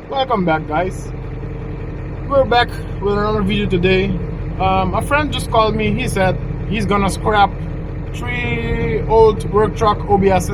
Welcome back, guys. We're back with another video today. A friend just called me. He said he's gonna scrap 3 old work truck OBS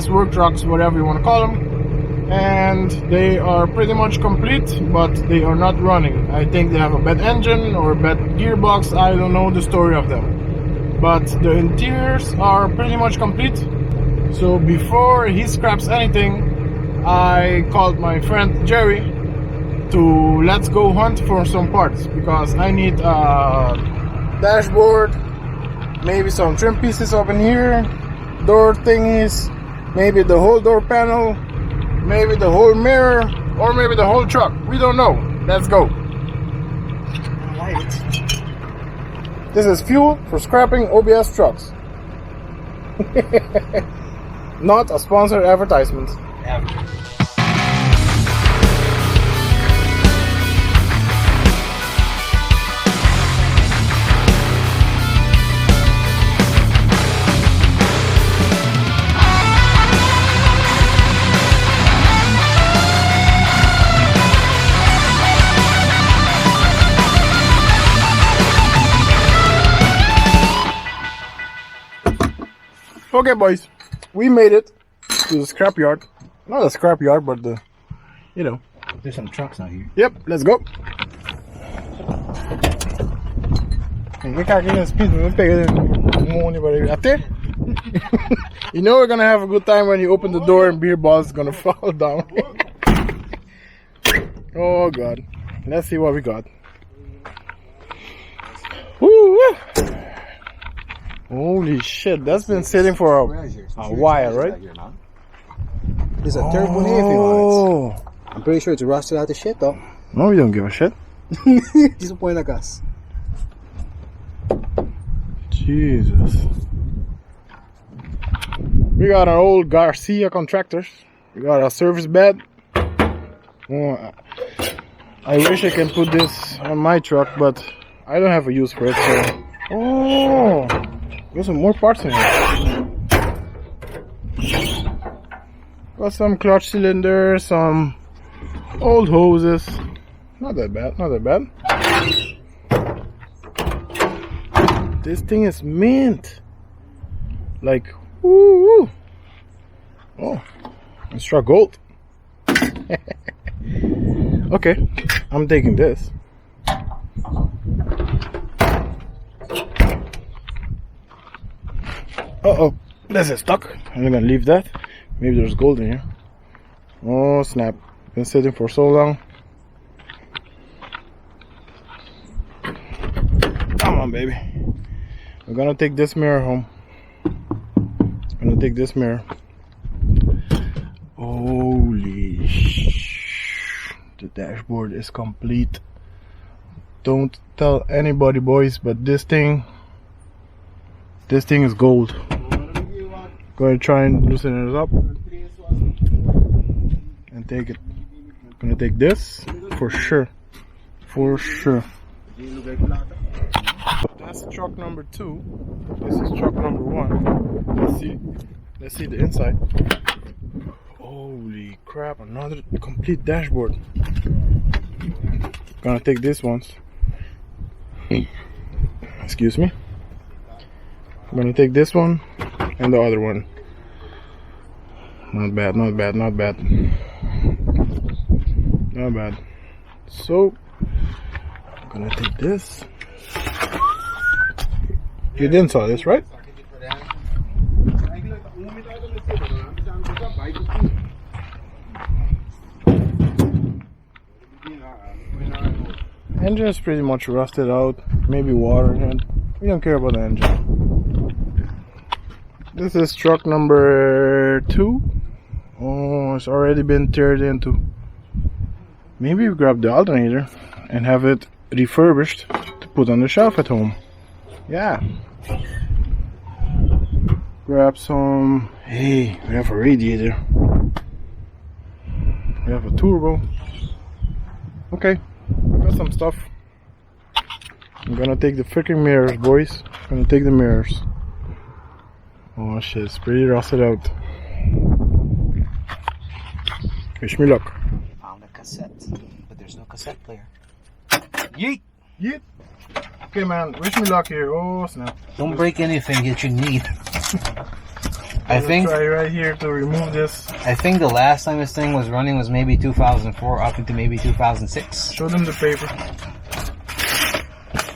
work trucks, whatever you want to call them, and they are pretty much complete, but they are not running. I think they have a bad engine or a bad gearbox. I don't know the story of them, but the interiors are pretty much complete. So before he scraps anything, I called my friend Jerry to let's go hunt for some parts, because I need a dashboard, maybe some trim pieces up in here, door thingies, maybe the whole door panel, maybe the whole mirror, or maybe the whole truck. We don't know. Let's go. Alright. This is fuel for scrapping OBS trucks. Not a sponsored advertisement. Okay, boys, we made it to the scrapyard. Not a scrapyard, but the, you know. There's some trucks out here. Yep, let's go. You know we're gonna have a good time when you open the door and beer balls is gonna fall down. Oh God, let's see what we got. Woo! Holy shit, that's been sitting for a while, right? There's a turbo heavy on it. I'm pretty sure it's rusted out of shit though. No, we don't give a shit. Disappointed us. Jesus. We got our old Garcia contractors. We got a service bed. Oh, I wish I can put this on my truck, but I don't have a use for it. So. Oh, there's some more parts in here. Got some clutch cylinders, some old hoses. Not that bad, not that bad. This thing is mint. Like, woo! Oh, it struck gold. Okay, I'm taking this. Uh-oh, this is stuck. I'm gonna leave that. Maybe there's gold in here. Oh snap, been sitting for so long. Come on, baby. We're gonna take this mirror home. I'm gonna take this mirror. Holy sh! The dashboard is complete. Don't tell anybody, boys, but this thing is gold. Gonna try and loosen it up and take it. Gonna take this for sure. For sure. That's truck number 2. This is truck number 1. Let's see the inside. Holy crap, another complete dashboard. Gonna take this once. Excuse me. I'm gonna take this one and the other one. Not bad, not bad, not bad. Not bad. So I'm gonna take this. You didn't saw this, right? Engine is pretty much rusted out. Maybe water in it. We don't care about the engine. This is truck number 2. Oh, it's already been teared into. Maybe we grab the alternator and have it refurbished to put on the shelf at home. Yeah. Grab some. Hey, we have a radiator. We have a turbo. Okay, got some stuff. I'm gonna take the freaking mirrors, boys. I'm gonna take the mirrors. Oh shit, it's pretty rusted out. Wish me luck. Found a cassette, but there's no cassette player. Yeet! Yeet. Okay, man. Wish me luck here. Oh, snap. Don't break anything that you need. I think try right here to remove this. I think the last time this thing was running was maybe 2004 up into maybe 2006. Show them the paper.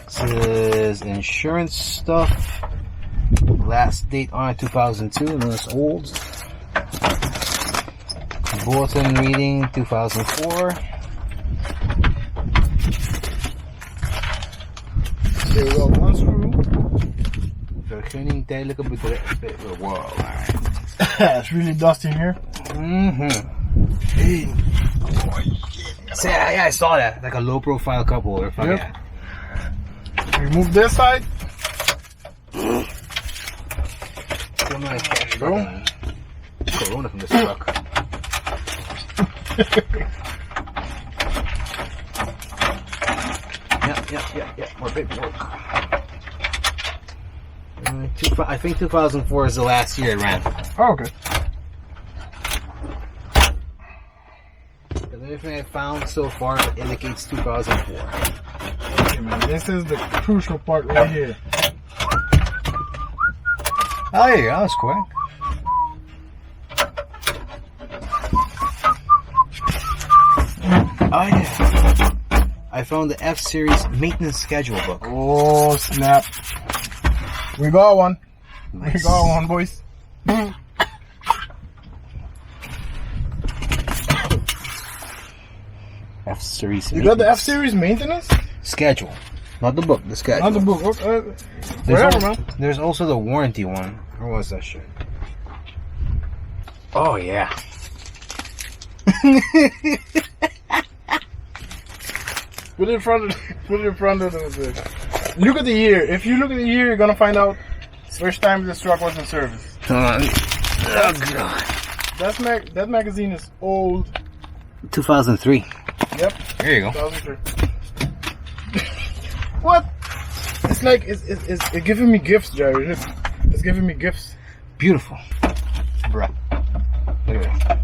This is insurance stuff. Last date on it 2002, and it's old. Bulletin reading 2004. There we go. One screw. Vergunning tijdelijke bedrijf. Wow. Alright. It's really dusty in here. Hey. So, yeah, I saw that. Like a low profile cup holder. Fuck Yep. yeah. Remove this side. Go. Corona from this truck. Yeah. More paperwork. I think 2004 is the last year it ran. Oh, okay. Everything I found so far indicates 2004. Okay, man. This is the crucial part right here. Oh, yeah, that was quick. Oh, yeah. I found the F-Series maintenance schedule book. Oh, snap. We got one. Nice. We got one, boys. F-Series. You got the F-Series maintenance? Schedule. Not the book, the schedule. Not the book. Whatever, man. There's also the warranty one. Where was that shit? Oh, yeah. Put it in front of the look at the year. If you look at the year, you're gonna find out which time this truck was in service. Oh, God. That magazine is old. 2003. Yep. There you go. 2003. What? It's like it's giving me gifts, Jerry. It's giving me gifts. Beautiful. Bruh. Look at that.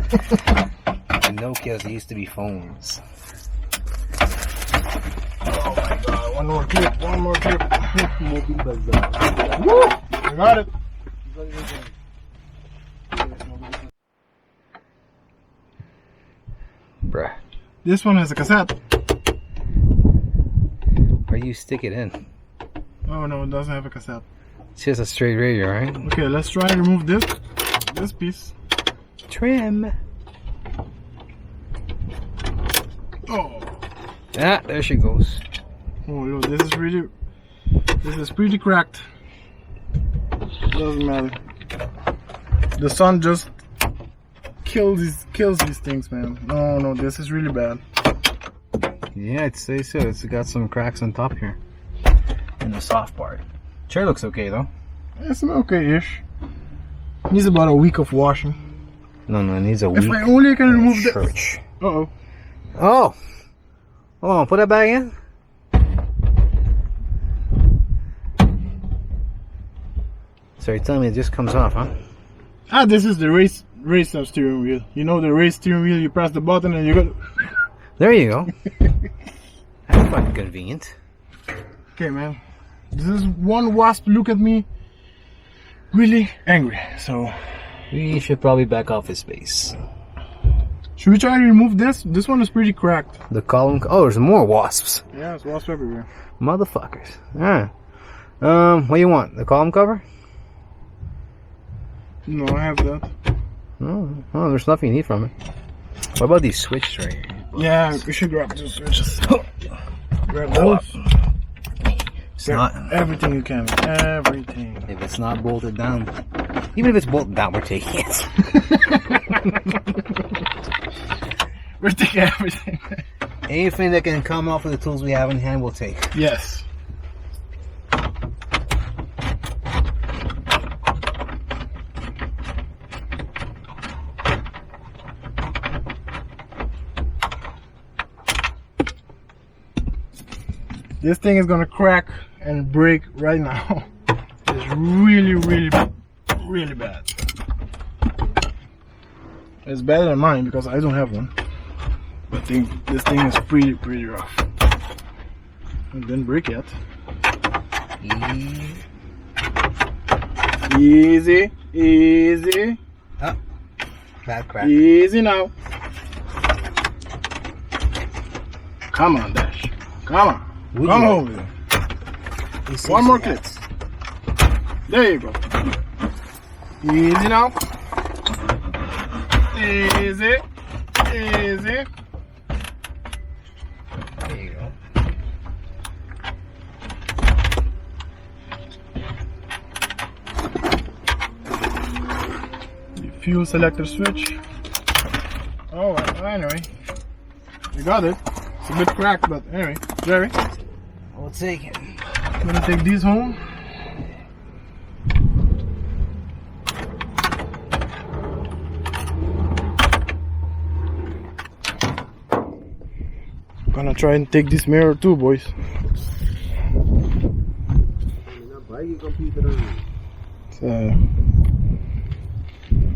The Nokias used to be phones. Oh my God! One more clip. Woo! I got it. Bruh. This one has a cassette. Or you stick it in. Oh no, it doesn't have a cassette. It's just a straight radio, right? Okay, let's try to remove this piece. Trim. Oh. Ah, there she goes. Oh, look, this is pretty cracked. Doesn't matter. The sun just kills these things, man. No, this is really bad. Yeah, I'd say so. It's got some cracks on top here. In the soft part. Chair looks okay though. It's okay-ish. Needs about a week of washing. No, it needs a week. If I only can remove the church. Uh-oh. Oh! Oh, put that back in. So you're telling me it just comes off, huh? Ah, this is the race steering wheel. You know the race steering wheel, you press the button and you go... There you go. That's fucking convenient. Okay, man. This is one wasp look at me really angry, so... We should probably back off his space. Should we try to remove this? This one is pretty cracked. The column... Oh, there's more wasps. Yeah, there's wasps everywhere. Motherfuckers. Alright. What do you want? The column cover? No, I have that. Oh, there's nothing you need from it. What about these switches right here? Yeah, we should grab those switches. Grab those. It's Grab not... everything you can. Everything. If it's not bolted down... Even if it's bolted down, we're taking it. We're taking everything. Anything that can come off of the tools we have in hand, we'll take. Yes. This thing is gonna crack and break right now. It's really, really really bad. It's better than mine because I don't have one. But this thing is pretty rough. And then break it. Easy, easy. Oh, bad crack. Easy now. Come on, Dash. Come on. Come over. One more click. There you go. Easy now. Easy. Easy. There you go. Fuel selector switch. Oh, anyway. You got it. It's a bit cracked, but anyway. Jerry, We'll take it. I'm gonna take these home. Gonna try and take this mirror too, boys.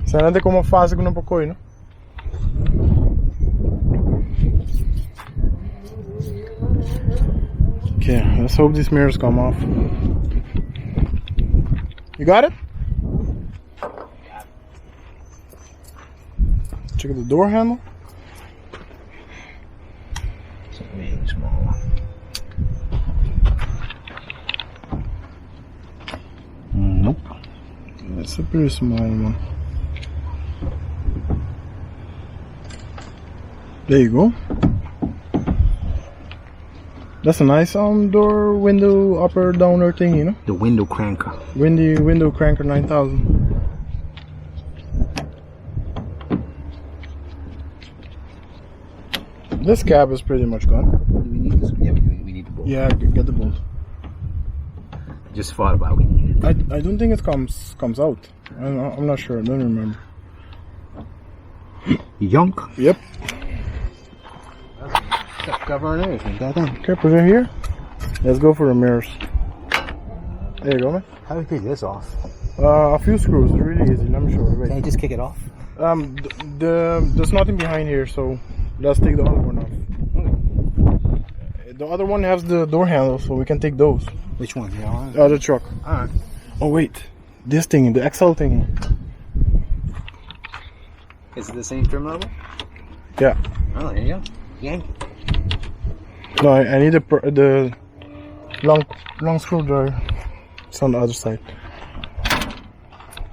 Sana de como faz com um pouco, não? Okay, let's hope these mirrors come off. You got it? Check the door handle. It's really small. Nope. It's a pretty small one. There you go. That's a nice door window upper downer thing, you know. The window cranker. Window cranker 9000. This cab is pretty much gone. Do we need this? Yeah, we need the bolt. Yeah, get the bolt. Just thought about we need it. I don't think it comes out. I'm not sure. I don't remember. Yonk. Yep. Cover and everything. Goddamn. Okay, put it here. Let's go for the mirrors. There you go, man. How do we take this off? A few screws. It's really easy. Let me show you. Wait. Can you just kick it off? There's nothing behind here, so let's take the other one off. The other one has the door handle, so we can take those. Which one? The other truck. Alright. Oh wait, this thing, the XL thing. Is it the same trim level? Yeah. Oh, there you go. Yank. No, I need the long screwdriver. It's on the other side.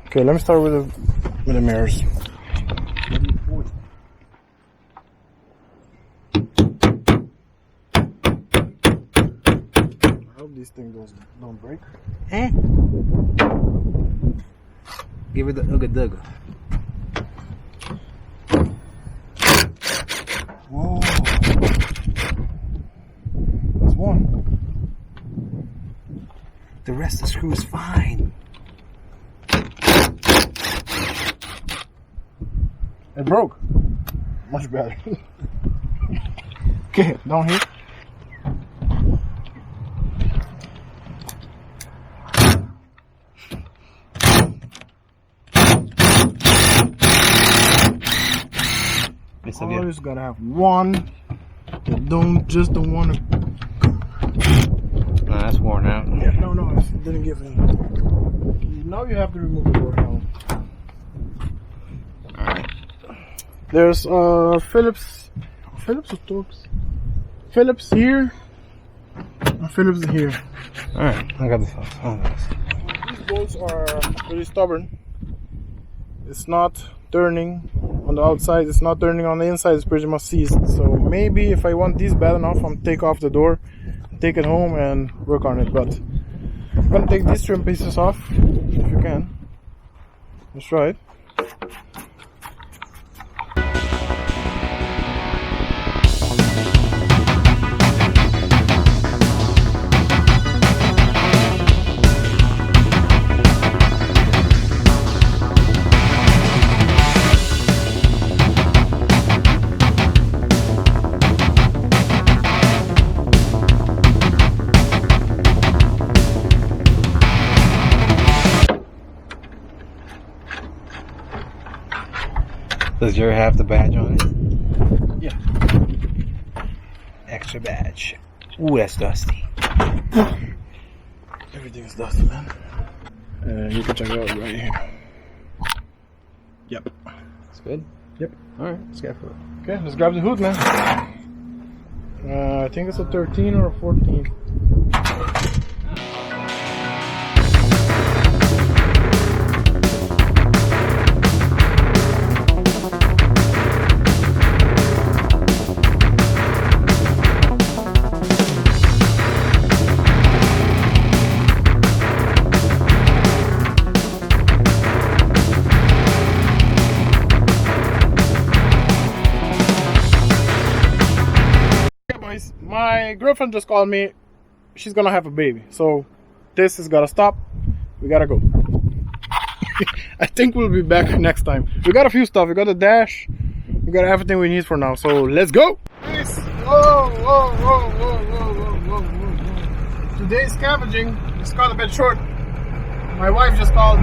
Okay, let me start with the mirrors. I hope these things don't break. Eh? Give it the ugga dugga. Whoa. That's one. The rest of the screw is fine. It broke. Much better. Okay, down here. Always gotta have one. Just don't want to. No, that's worn out. Yeah, no, it didn't give in. Now you have to remove the door handle. Alright. There's Phillips or Torx? Phillips here. And Phillips here. Alright, I got this off. Oh, nice. These bolts are pretty stubborn. It's not turning on the outside, it's not turning on the inside, it's pretty much seized. So maybe if I want these bad enough, I'm take off the door, take it home and work on it. But I'm gonna take these trim pieces off, if you can. Let's try it. Does your have the badge on it? Yeah. Extra badge. Ooh, that's dusty. Everything's dusty, man. You can check it out right here. Yep. It's good? Yep. Alright, let's get for it. Okay, let's grab the hood, man. I think it's a 13 or a 14. My girlfriend just called me. She's gonna have a baby, so this has gotta stop. We gotta go. I think we'll be back next time. We got a few stuff. We got the dash. We got everything we need for now. So let's go. Whoa. Today's scavenging is got a bit short. My wife just called.